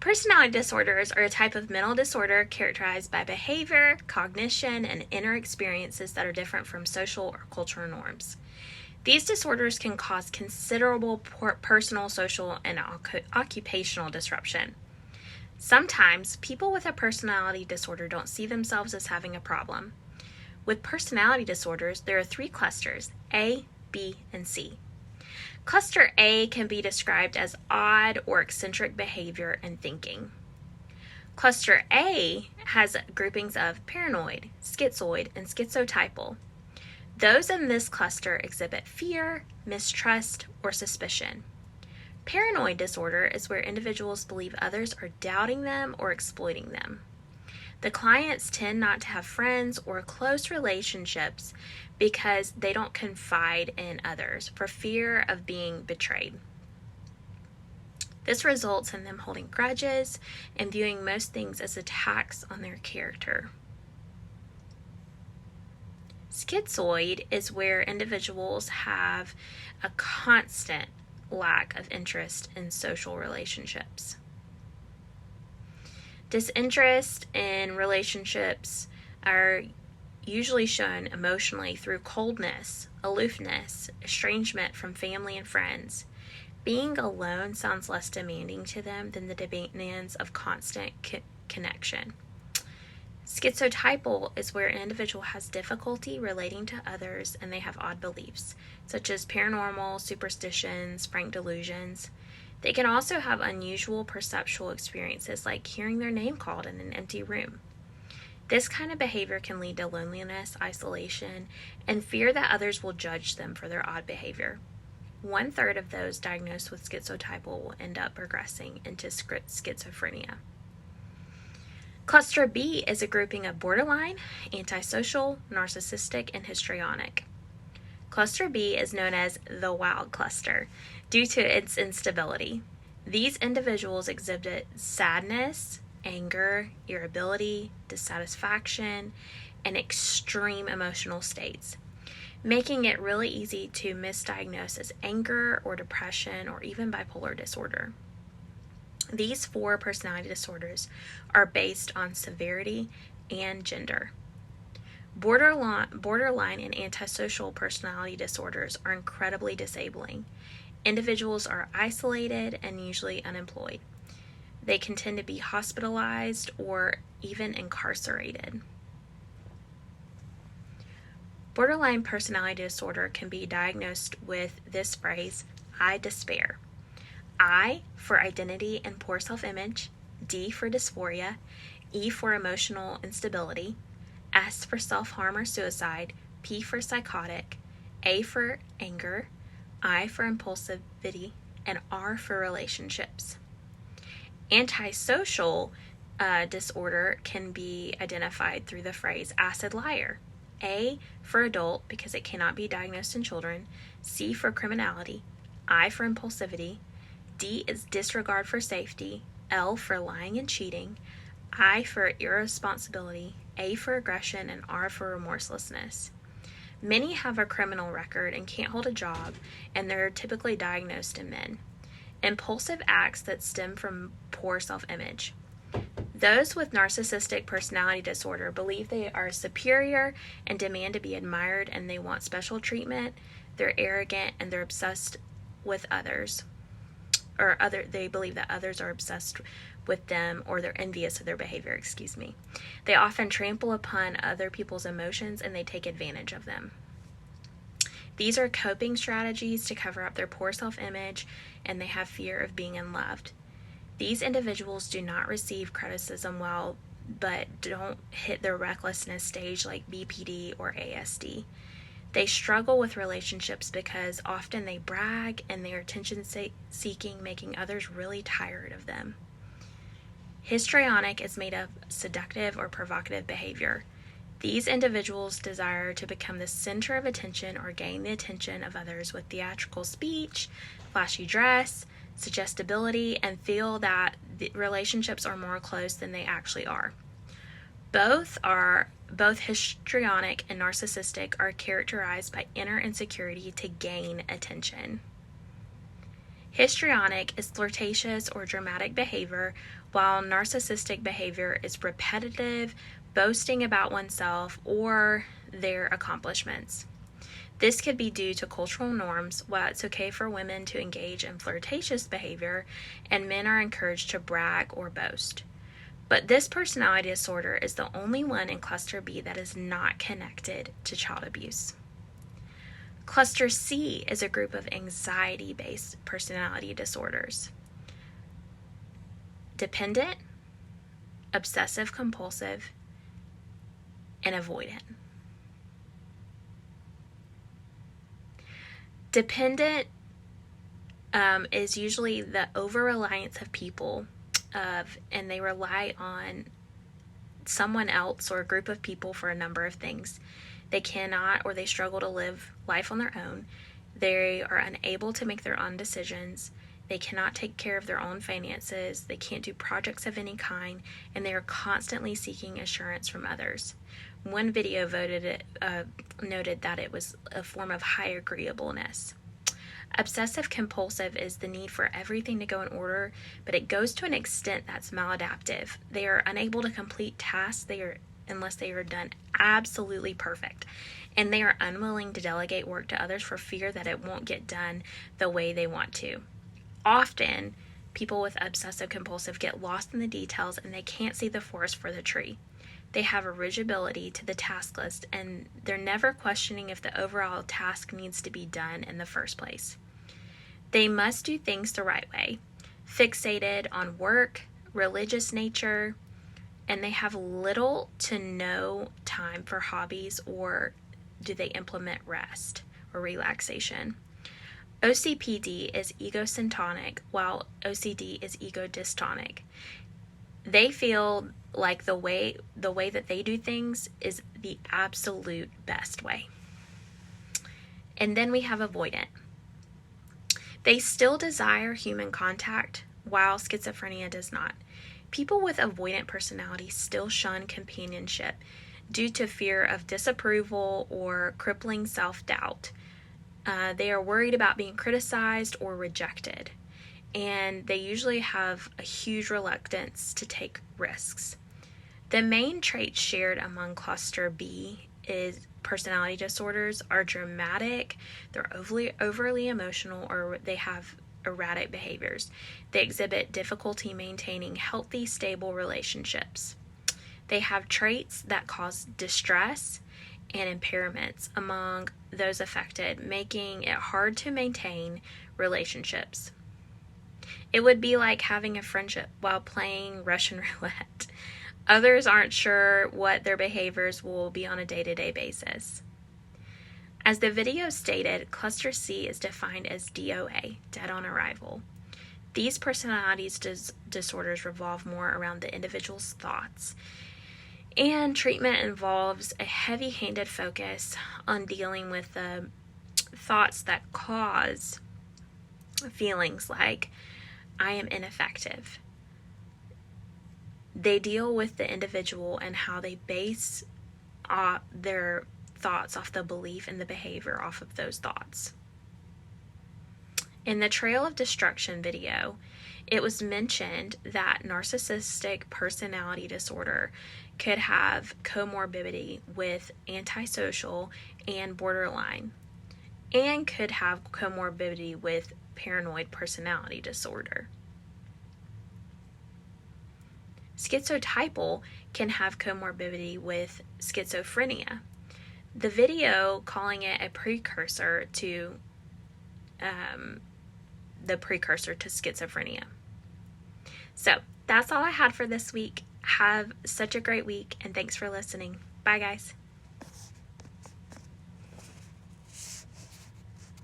Personality disorders are a type of mental disorder characterized by behavior, cognition, and inner experiences that are different from social or cultural norms. These disorders can cause considerable personal, social, and occupational disruption. Sometimes, people with a personality disorder don't see themselves as having a problem. With personality disorders, there are three clusters: A, B, and C. Cluster A can be described as odd or eccentric behavior and thinking. Cluster A has groupings of paranoid, schizoid, and schizotypal. Those in this cluster exhibit fear, mistrust, or suspicion. Paranoid disorder is where individuals believe others are doubting them or exploiting them. The clients tend not to have friends or close relationships because they don't confide in others for fear of being betrayed. This results in them holding grudges and viewing most things as attacks on their character. Schizoid is where individuals have a constant lack of interest in social relationships. Disinterest in relationships are usually shown emotionally through coldness, aloofness, estrangement from family and friends. Being alone sounds less demanding to them than the demands of constant connection. Schizotypal is where an individual has difficulty relating to others and they have odd beliefs, such as paranormal, superstitions, frank delusions. They can also have unusual perceptual experiences like hearing their name called in an empty room. This kind of behavior can lead to loneliness, isolation, and fear that others will judge them for their odd behavior. 1/3 of those diagnosed with schizotypal will end up progressing into schizophrenia. Cluster B is a grouping of borderline, antisocial, narcissistic, and histrionic. Cluster B is known as the wild cluster due to its instability. These individuals exhibit sadness, anger, irritability, dissatisfaction, and extreme emotional states, making it really easy to misdiagnose as anger or depression or even bipolar disorder. These 4 personality disorders are based on severity and gender. Borderline and antisocial personality disorders are incredibly disabling. Individuals are isolated and usually unemployed. They can tend to be hospitalized or even incarcerated. Borderline personality disorder can be diagnosed with this phrase: I despair. I for identity and poor self-image, D for dysphoria, E for emotional instability, S for self-harm or suicide, P for psychotic, A for anger, I for impulsivity, and R for relationships. Antisocial disorder can be identified through the phrase acid liar. A for adult because it cannot be diagnosed in children, C for criminality, I for impulsivity, D is disregard for safety, L for lying and cheating, I for irresponsibility, A for aggression, and R for remorselessness. Many have a criminal record and can't hold a job, and they're typically diagnosed in men. Impulsive acts that stem from poor self-image. Those with narcissistic personality disorder believe they are superior and demand to be admired, and they want special treatment. They're arrogant and they're obsessed with others. They believe that others are obsessed with them, or they're envious of their behavior, They often trample upon other people's emotions and they take advantage of them. These are coping strategies to cover up their poor self-image, and they have fear of being unloved. These individuals do not receive criticism well, but don't hit their recklessness stage like BPD or ASD. They struggle with relationships because often they brag and they are attention-seeking, making others really tired of them. Histrionic is made of seductive or provocative behavior. These individuals desire to become the center of attention or gain the attention of others with theatrical speech, flashy dress, suggestibility, and feel that the relationships are more close than they actually are. Both histrionic and narcissistic are characterized by inner insecurity to gain attention. Histrionic is flirtatious or dramatic behavior, while narcissistic behavior is repetitive, boasting about oneself or their accomplishments. This could be due to cultural norms, while it's okay for women to engage in flirtatious behavior and men are encouraged to brag or boast. But this personality disorder is the only one in Cluster B that is not connected to child abuse. Cluster C is a group of anxiety-based personality disorders. Dependent, obsessive-compulsive, and avoidant. Dependent is usually the over-reliance of people and they rely on someone else or a group of people for a number of things. They cannot or they struggle to live life on their own. They are unable to make their own decisions. They cannot take care of their own finances. They can't do projects of any kind, and they are constantly seeking assurance from others. One video noted that it was a form of high agreeableness. Obsessive compulsive is the need for everything to go in order, but it goes to an extent that's maladaptive. They are unable to complete tasks unless they are done absolutely perfect, and they are unwilling to delegate work to others for fear that it won't get done the way they want to. Often, people with obsessive compulsive get lost in the details and they can't see the forest for the tree. They have a rigidity to the task list, and they're never questioning if the overall task needs to be done in the first place. They must do things the right way, fixated on work, religious nature, and they have little to no time for hobbies or do they implement rest or relaxation. OCPD is egosyntonic, while OCD is egodystonic. They feel like the way that they do things is the absolute best way. And then we have avoidant. They still desire human contact, while schizophrenia does not. People with avoidant personality still shun companionship due to fear of disapproval or crippling self-doubt. They are worried about being criticized or rejected, and they usually have a huge reluctance to take risks. The main traits shared among Cluster B is personality disorders are dramatic, they're overly emotional, or they have erratic behaviors. They exhibit difficulty maintaining healthy, stable relationships. They have traits that cause distress and impairments among those affected, making it hard to maintain relationships. It would be like having a friendship while playing Russian roulette. Others aren't sure what their behaviors will be on a day-to-day basis. As the video stated, Cluster C is defined as DOA, dead on arrival. These personalities disorders revolve more around the individual's thoughts, and treatment involves a heavy-handed focus on dealing with the thoughts that cause feelings like, I am ineffective. They deal with the individual and how they base their thoughts off the belief and the behavior off of those thoughts. In the Trail of Destruction video, it was mentioned that narcissistic personality disorder could have comorbidity with antisocial and borderline, and could have comorbidity with paranoid personality disorder. Schizotypal can have comorbidity with schizophrenia. The video calling it a precursor to schizophrenia. So that's all I had for this week. Have such a great week, and thanks for listening. Bye, guys.